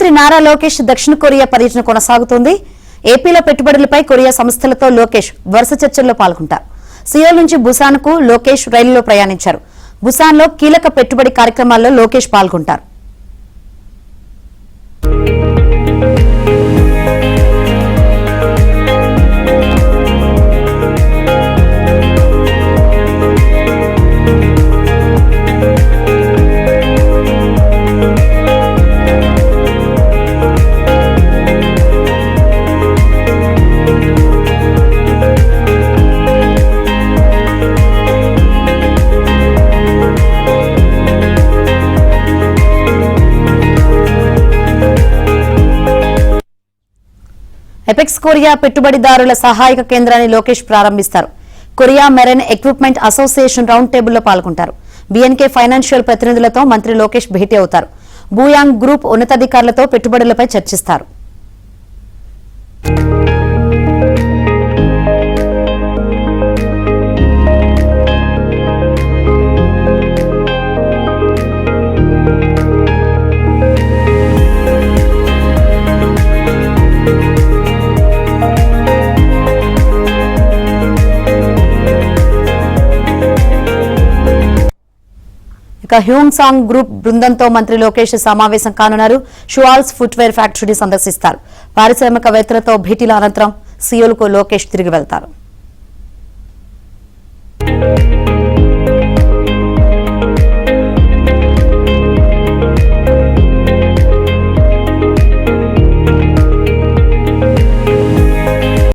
మంత్రి నారా లోకేష్ దక్షిణ కొరియా పర్యటన కొనసాగుతోంది. ఏపీలో పెట్టుబడులపై కొరియా సంస్థలతో లోకేష్ వరుస చర్చల్లో పాల్గొంటారు. సియోల్ నుంచి బుసాన్ కు లోకేష్ రైలులో ప్రయాణించారు. బుసాన్ లో కీలక పెట్టుబడి కార్యక్రమాల్లో లోకేష్ పాల్గొంటారు. ఎపెక్స్ కొరియా పెట్టుబడిదారుల సహాయక కేంద్రాన్ని లోకేష్ ప్రారంభిస్తారు. Korea marine equipment association round టేబుల్లో పాల్గొంటారు. బీఎన్కే ఫైనాన్షియల్ ప్రతినిధులతో మంత్రి లోకేష్ భేటీ అవుతారు. బూయాంగ్ గ్రూప్ ఉన్నతాధికారులతో పెట్టుబడులపై చర్చిస్తారు. హ్యూంగ్ సాంగ్ గ్రూప్ బృందంతో మంత్రి లోకేష్ సమావేశం కానున్నారు. షువాల్స్ ఫుట్వేర్ ఫ్యాక్టరీని సందర్శిస్తారు. పారిశ్రామికవేత్తలతో భేటీల అనంతరం సియోల్ కు లోకేష్ తిరిగి వెళ్తారు.